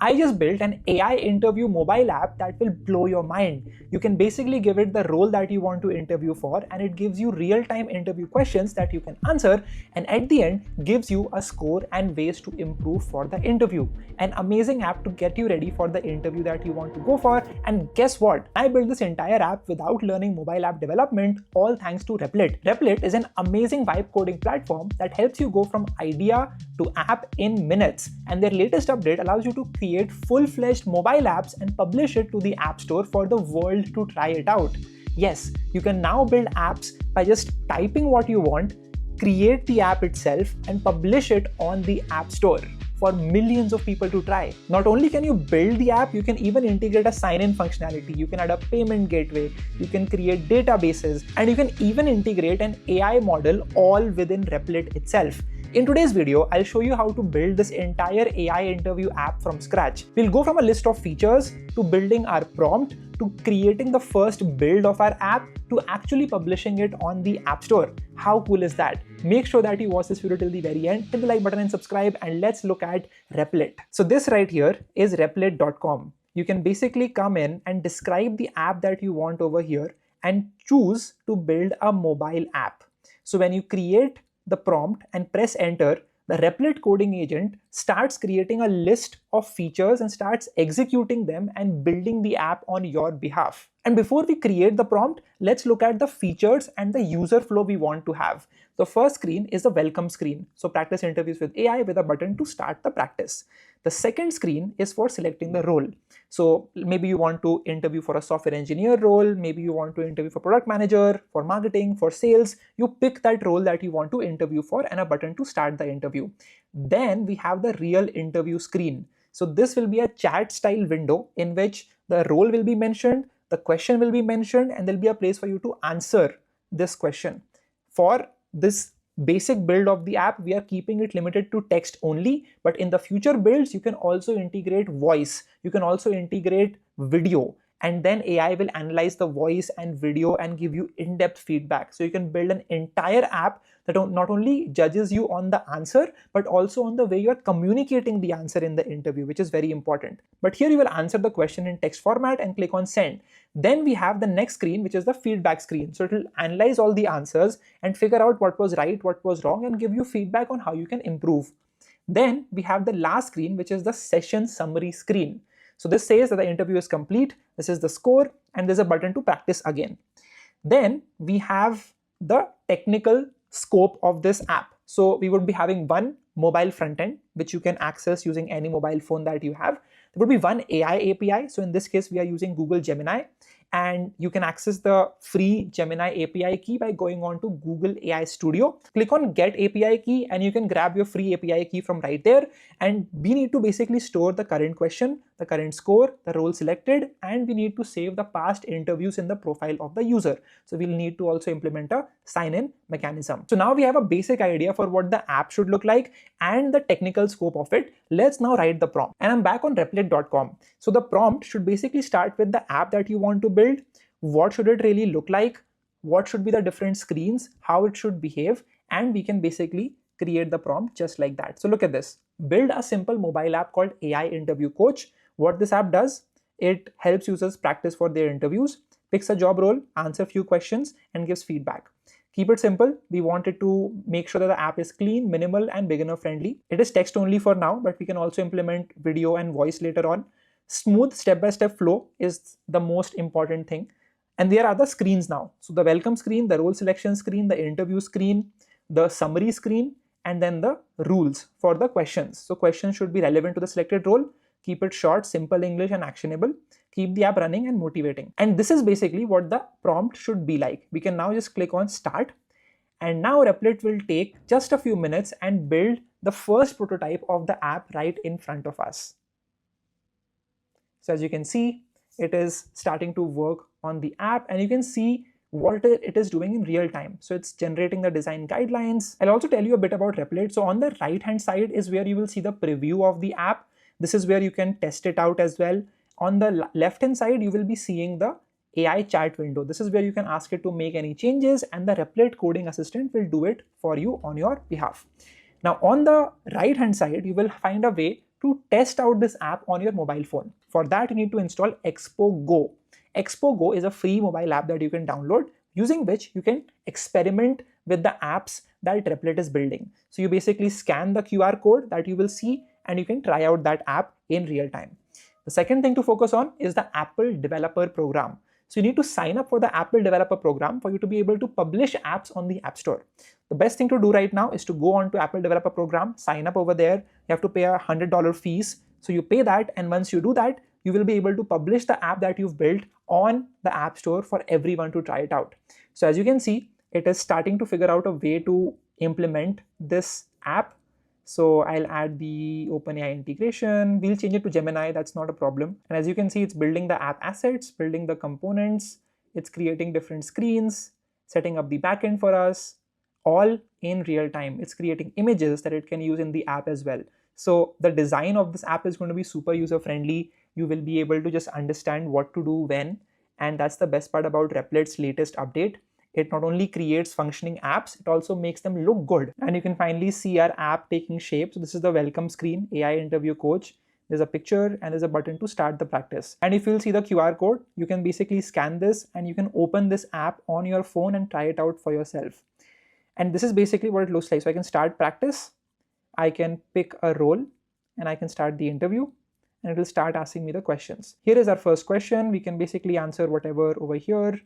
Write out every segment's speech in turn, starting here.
I just built an AI interview mobile app that will blow your mind. You can basically give it the role that you want to interview for, and it gives you real-time interview questions that you can answer, and at the end gives you a score and ways to improve for the interview. An amazing app to get you ready for the interview that you want to go for. And guess what? I built this entire app without learning mobile app development, all thanks to Replit. Replit is an amazing vibe coding platform that helps you go from idea to app in minutes, and their latest update allows you to create full-fledged mobile apps and publish it to the App Store for the world to try it out. Yes, you can now build apps by just typing what you want, create the app itself, and publish it on the App Store for millions of people to try. Not only can you build the app, you can even integrate a sign-in functionality, you can add a payment gateway, you can create databases, and you can even integrate an AI model all within Replit itself. In today's video, I'll show you how to build this entire AI interview app from scratch. We'll go from a list of features to building our prompt to creating the first build of our app to actually publishing it on the App Store. How cool is that? Make sure that you watch this video till the very end, hit the like button and subscribe, and let's look at Replit. So this right here is replit.com. You can basically come in and describe the app that you want over here and choose to build a mobile app. So when you create the prompt and press enter, the Replit coding agent starts creating a list of features and starts executing them and building the app on your behalf. And before we create the prompt, let's look at the features and the user flow we want to have. The first screen is the welcome screen. So practice interviews with AI with a button to start the practice. The second screen is for selecting the role. So maybe you want to interview for a software engineer role, maybe you want to interview for product manager, for marketing, for sales. You pick that role that you want to interview for and a button to start the interview. Then we have the real interview screen. So this will be a chat style window in which the role will be mentioned, the question will be mentioned, and there'll be a place for you to answer this question. For this basic build of the app, we are keeping it limited to text only, but in the future builds, you can also integrate voice, you can also integrate video, and then AI will analyze the voice and video and give you in-depth feedback. So you can build an entire app that not only judges you on the answer, but also on the way you are communicating the answer in the interview, which is very important. But here you will answer the question in text format and click on send. Then we have the next screen, which is the feedback screen. So it will analyze all the answers and figure out what was right, what was wrong, and give you feedback on how you can improve. Then we have the last screen, which is the session summary screen. So this says that the interview is complete, this is the score, and there's a button to practice again. Then we have the technical scope of this app. So we would be having one mobile front end, which you can access using any mobile phone that you have. There would be one AI API. So in this case, we are using Google Gemini, and you can access the free Gemini API key by going on to Google AI Studio. Click on Get API Key and you can grab your free API key from right there. And we need to basically store the current question, the current score, the role selected, and we need to save the past interviews in the profile of the user. So we'll need to also implement a sign-in mechanism. So now we have a basic idea for what the app should look like and the technical scope of it. Let's now write the prompt. And I'm back on replit.com. So the prompt should basically start with the app that you want to build. What should it really look like? What should be the different screens? How it should behave? And we can basically create the prompt just like that. So look at this. Build a simple mobile app called AI Interview Coach. What this app does, it helps users practice for their interviews, picks a job role, answer few questions, and gives feedback. Keep it simple. We wanted to make sure that the app is clean, minimal, and beginner friendly. It is text only for now, but we can also implement video and voice later on. Smooth step-by-step flow is the most important thing. And there are the screens now. So the welcome screen, the role selection screen, the interview screen, the summary screen, and then the rules for the questions. So questions should be relevant to the selected role. Keep it short, simple English, and actionable. Keep the app running and motivating. And this is basically what the prompt should be like. We can now just click on start. And now Replit will take just a few minutes and build the first prototype of the app right in front of us. So as you can see, it is starting to work on the app, and you can see what it is doing in real time. So it's generating the design guidelines. I'll also tell you a bit about Replit. So on the right hand side is where you will see the preview of the app. This is where you can test it out as well. On the left hand side, you will be seeing the AI chat window. This is where you can ask it to make any changes, and the Replit coding assistant will do it for you on your behalf. Now on the right hand side, you will find a way to test out this app on your mobile phone. For that, you need to install Expo Go. Expo Go is a free mobile app that you can download, using which you can experiment with the apps that Replit is building. So you basically scan the QR code that you will see and you can try out that app in real time. The second thing to focus on is the Apple Developer Program. So you need to sign up for the Apple Developer Program for you to be able to publish apps on the App Store. The best thing to do right now is to go on to Apple Developer Program, sign up over there. You have to pay $100 fees. So you pay that, and once you do that, you will be able to publish the app that you've built on the App Store for everyone to try it out. So as you can see, it is starting to figure out a way to implement this app. So I'll add the OpenAI integration. We'll change it to Gemini. That's not a problem. And as you can see, it's building the app assets, building the components. It's creating different screens, setting up the backend for us, all in real time. It's creating images that it can use in the app as well. So the design of this app is going to be super user friendly. You will be able to just understand what to do when. And that's the best part about Replit's latest update. It not only creates functioning apps, it also makes them look good. And you can finally see our app taking shape. So this is the welcome screen, AI interview coach. There's a picture and there's a button to start the practice. And if you'll see the QR code, you can basically scan this and you can open this app on your phone and try it out for yourself. And this is basically what it looks like. So I can start practice. I can pick a role and I can start the interview and it will start asking me the questions. Here is our first question. We can basically answer whatever over here.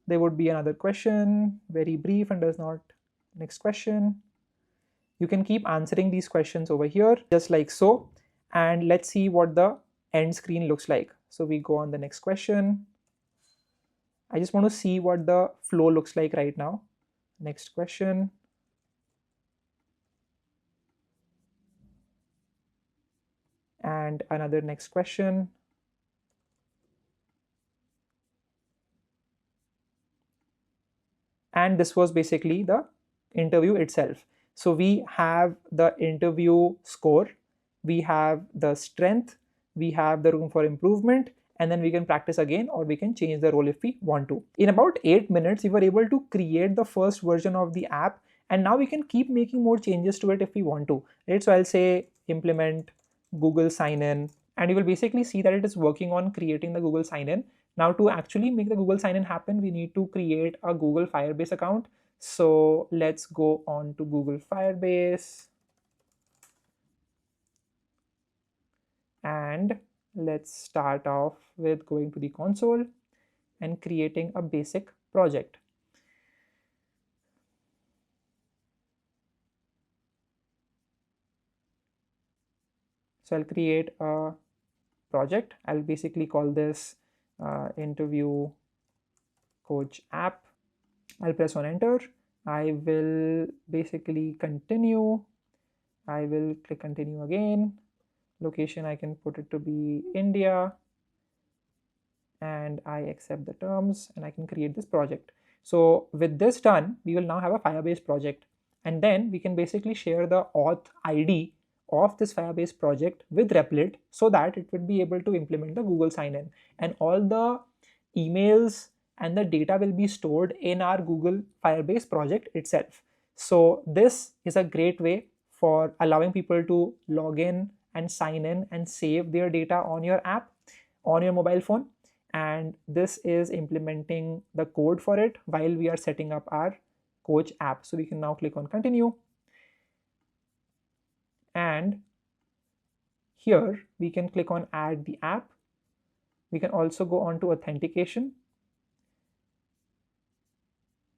There would be another question, very brief and does not. Next question. You can keep answering these questions over here, just like so. And let's see what the end screen looks like. So we go on the next question. I just want to see what the flow looks like right now. Next question. And another next question. And this was basically the interview itself. So we have the interview score, we have the strength, we have the room for improvement, and then we can practice again or we can change the role if we want to. In about 8 minutes, we were able to create the first version of the app, and now we can keep making more changes to it if we want to. Right? So I'll say implement Google sign-in, and you will basically see that it is working on creating the Google sign-in. Now to actually make the Google sign-in happen, we need to create a Google Firebase account. So let's go on to Google Firebase. And let's start off with going to the console and creating a basic project. So I'll create a project. I'll basically call this interview coach app. I'll press on enter. I will basically continue. I will click continue again. Location, I can put it to be India. And I accept the terms and I can create this project. So with this done, we will now have a Firebase project. And then we can basically share the auth ID of this Firebase project with Replit so that it would be able to implement the Google sign-in. And all the emails and the data will be stored in our Google Firebase project itself. So this is a great way for allowing people to log in and sign in and save their data on your app, on your mobile phone. And this is implementing the code for it while we are setting up our coach app. So we can now click on continue. And here we can click on add the app. We can also go on to authentication.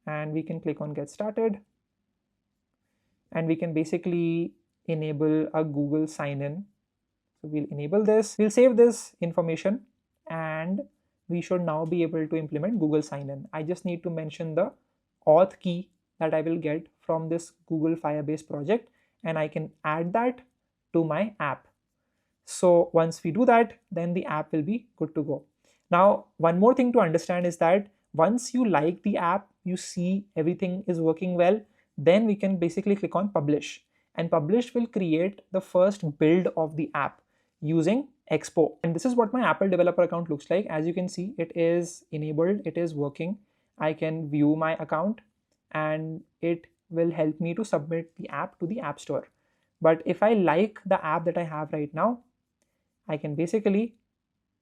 And we can click on get started. And we can basically enable a Google sign-in. So we'll enable this. We'll save this information and we should now be able to implement Google sign-in. I just need to mention the auth key that I will get from this Google Firebase project, and I can add that to my app. So once we do that, then the app will be good to go. Now, one more thing to understand is that once you like the app, you see everything is working well, then we can basically click on publish. And publish will create the first build of the app using Expo. And this is what my Apple developer account looks like. As you can see, it is enabled, it is working. I can view my account and it will help me to submit the app to the App Store. But if I like the app that I have right now, I can basically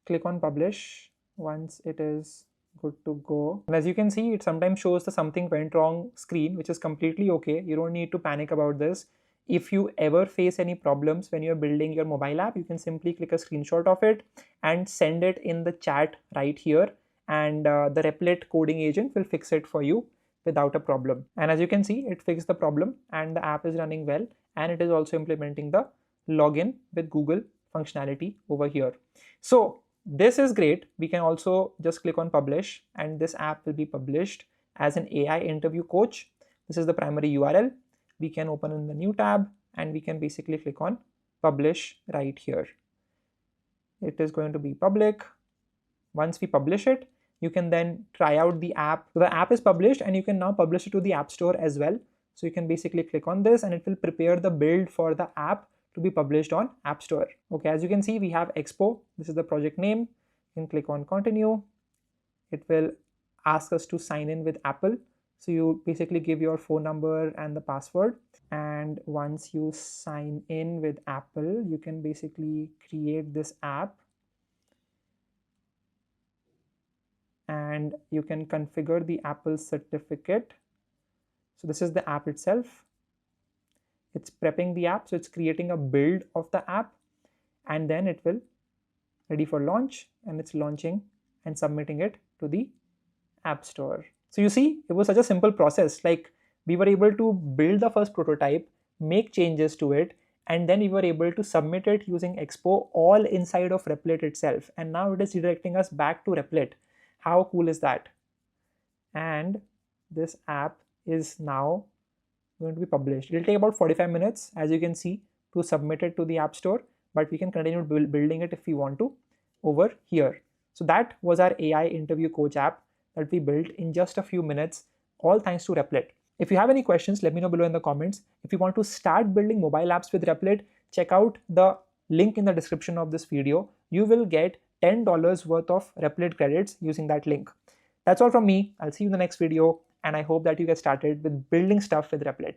click on publish once it is good to go. And as you can see, it sometimes shows the something went wrong screen, which is completely okay. You don't need to panic about this. If you ever face any problems when you're building your mobile app, you can simply click a screenshot of it and send it in the chat right here, and the Replit coding agent will fix it for you without a problem. And as you can see, it fixed the problem and the app is running well, and it is also implementing the login with Google functionality over here. So this is great. We can also just click on publish, and this app will be published as an AI interview coach. This is the primary URL. We can open in the new tab and we can basically click on publish right here. It is going to be public. Once we publish it, you can then try out the app. So the app is published and you can now publish it to the App Store as well. So you can basically click on this and it will prepare the build for the app to be published on App Store. Okay, as you can see, we have Expo. This is the project name. You can click on continue. It will ask us to sign in with Apple. So you basically give your phone number and the password. And once you sign in with Apple, you can basically create this app. And you can configure the Apple certificate. So this is the app itself. It's prepping the app, so it's creating a build of the app, and then it will ready for launch, and it's launching and submitting it to the App Store. So you see, it was such a simple process. Like, we were able to build the first prototype, make changes to it, and then we were able to submit it using Expo all inside of Replit itself. And now it is redirecting us back to Replit. How cool is that? And this app is now going to be published. It will take about 45 minutes, as you can see, to submit it to the App Store, but we can continue building it if we want to over here. So that was our AI interview coach app that we built in just a few minutes, all thanks to Replit. If you have any questions, let me know below in the comments. If you want to start building mobile apps with Replit, check out the link in the description of this video. You will get $10 worth of Replit credits using that link. That's all from me. I'll see you in the next video, and I hope that you get started with building stuff with Replit.